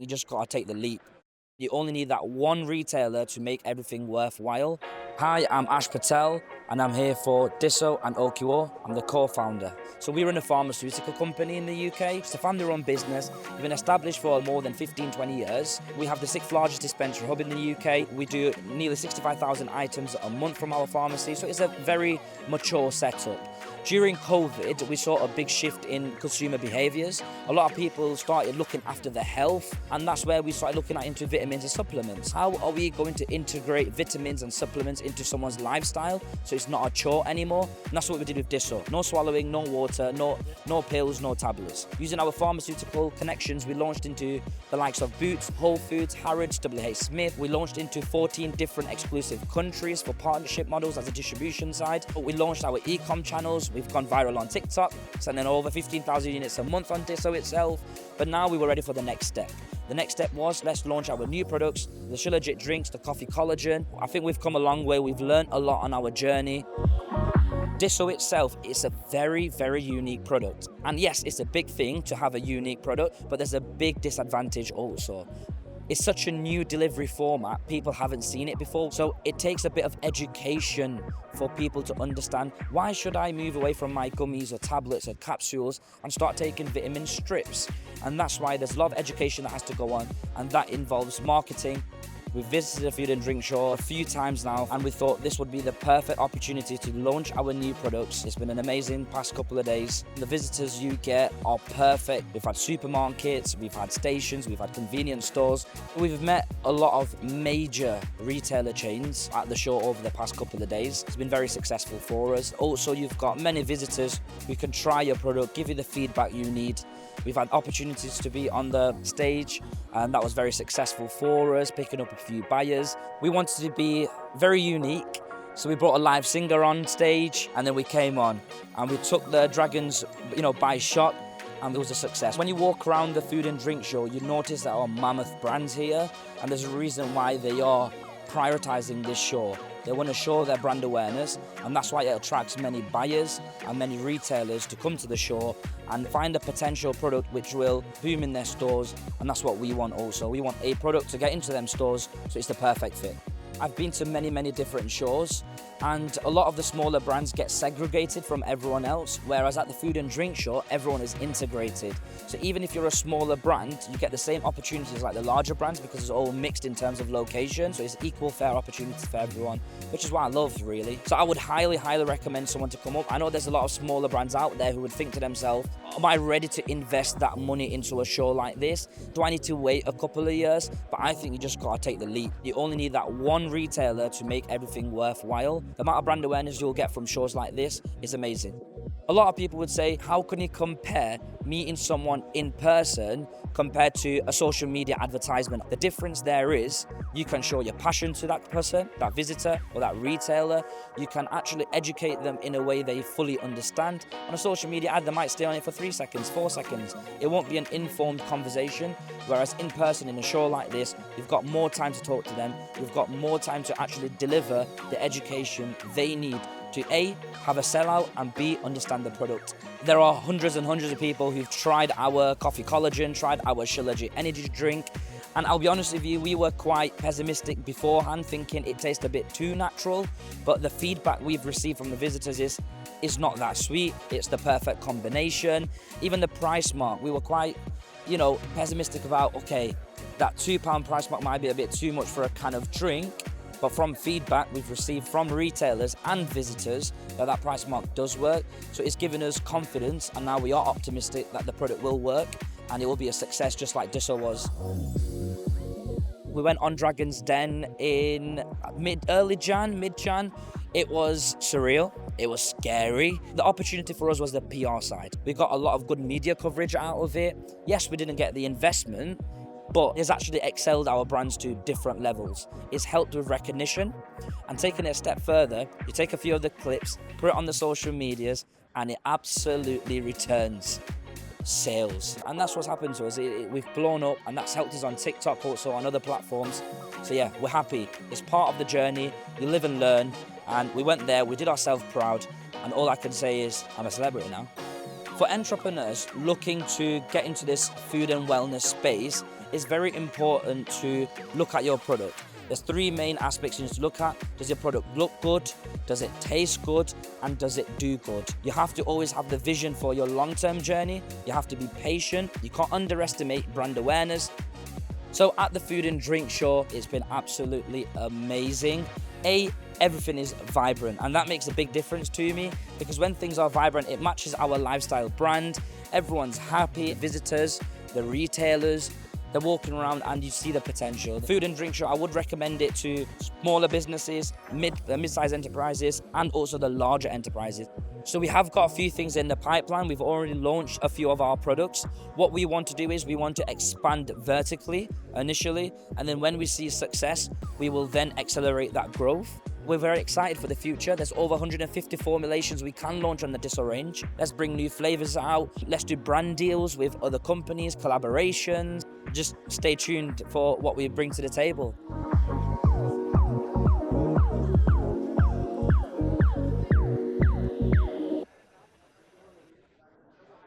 You just gotta take the leap. You only need that one retailer to make everything worthwhile. Hi, I'm Ash Patel, and I'm here for Diso and OQO. I'm the co-founder. So we run a pharmaceutical company in the UK. It's a family-run business. We've been established for more than 15, 20 years. We have the 6th largest dispensary hub in the UK. We do nearly 65,000 items a month from our pharmacy, so it's a very mature setup. During COVID, we saw a big shift in consumer behaviours. A lot of people started looking after their health, and that's where we started looking into vitamins and supplements. How are we going to integrate vitamins and supplements into someone's lifestyle so it's not a chore anymore? And that's what we did with Diso. No swallowing, no water, no pills, no tablets. Using our pharmaceutical connections, we launched into the likes of Boots, Whole Foods, Harrods, WH Smith. We launched into 14 different exclusive countries for partnership models as a distribution side. We launched our e-com channels. We've gone viral on TikTok, selling over 15,000 units a month on Diso itself. But now we were ready for the next step. The next step was, let's launch our new products, the Shilajit drinks, the coffee collagen. I think we've come a long way. We've learned a lot on our journey. Diso itself is a very, very unique product. And yes, it's a big thing to have a unique product, but there's a big disadvantage also. It's such a new delivery format, people haven't seen it before. So it takes a bit of education for people to understand, why should I move away from my gummies or tablets or capsules and start taking vitamin strips? And that's why there's a lot of education that has to go on, and that involves marketing. We've visited the Food and Drink show a few times now, and we thought this would be the perfect opportunity to launch our new products. It's been an amazing past couple of days. The visitors you get are perfect. We've had supermarkets, we've had stations, we've had convenience stores. We've met a lot of major retailer chains at the show over the past couple of days. It's been very successful for us. Also, you've got many visitors who can try your product, give you the feedback you need. We've had opportunities to be on the stage, and that was very successful for us, picking up a few buyers. We wanted to be very unique, so we brought a live singer on stage, and then we came on and we took the dragons, by shot, and it was a success. When you walk around the Food and Drink show, you notice there are mammoth brands here, and there's a reason why they are prioritizing this show. They want to show their brand awareness, and that's why it attracts many buyers and many retailers to come to the show and find a potential product which will boom in their stores, and that's what we want also. We want a product to get into them stores, so it's the perfect fit. I've been to many, many different shows, and a lot of the smaller brands get segregated from everyone else, whereas at the Food and Drink show, everyone is integrated. So even if you're a smaller brand, you get the same opportunities like the larger brands because it's all mixed in terms of location, so it's equal fair opportunities for everyone, which is what I love, really. So I would highly, highly recommend someone to come up. I know there's a lot of smaller brands out there who would think to themselves, am I ready to invest that money into a show like this? Do I need to wait a couple of years? But I think you just gotta take the leap. You only need that one retailer to make everything worthwhile. The amount of brand awareness you'll get from shows like this is amazing. A lot of people would say, how can you compare meeting someone in person compared to a social media advertisement? The difference there is you can show your passion to that person, that visitor or that retailer. You can actually educate them in a way they fully understand. On a social media ad, they might stay on it for 3 seconds, 4 seconds. It won't be an informed conversation, whereas in person in a show like this, you've got more time to talk to them. You've got more time to actually deliver the education they need to A, have a sellout, and B, understand the product. There are hundreds and hundreds of people who've tried our coffee collagen, tried our Shilajit energy drink, and I'll be honest with you, we were quite pessimistic beforehand, thinking it tastes a bit too natural, but the feedback we've received from the visitors is, it's not that sweet, it's the perfect combination. Even the price mark, we were quite, pessimistic about, okay, that £2 price mark might be a bit too much for a can of drink, but from feedback we've received from retailers and visitors that price mark does work. So it's given us confidence, and now we are optimistic that the product will work and it will be a success just like Diso was. We went on Dragon's Den in mid-Jan. It was surreal. It was scary. The opportunity for us was the PR side. We got a lot of good media coverage out of it. Yes, we didn't get the investment, but it's actually excelled our brands to different levels. It's helped with recognition, and taking it a step further, you take a few of the clips, put it on the social medias, and it absolutely returns sales. And that's what's happened to us. We've blown up, and that's helped us on TikTok, also on other platforms. So yeah, we're happy. It's part of the journey. You live and learn, and we went there, we did ourselves proud, and all I can say is I'm a celebrity now. For entrepreneurs looking to get into this food and wellness space, it's very important to look at your product. There's three main aspects you need to look at. Does your product look good? Does it taste good? And does it do good? You have to always have the vision for your long-term journey. You have to be patient. You can't underestimate brand awareness. So at the Food and Drink Show, it's been absolutely amazing. Everything is vibrant, and that makes a big difference to me, because when things are vibrant, it matches our lifestyle brand. Everyone's happy, visitors, the retailers, they're walking around and you see the potential. The Food and Drink Show, I would recommend it to smaller businesses, mid-sized enterprises, and also the larger enterprises. So we have got a few things in the pipeline. We've already launched a few of our products. What we want to do is we want to expand vertically initially, and then when we see success, we will then accelerate that growth. We're very excited for the future. There's over 150 formulations we can launch on the Diso range. Let's bring new flavors out. Let's do brand deals with other companies, collaborations. Just stay tuned for what we bring to the table.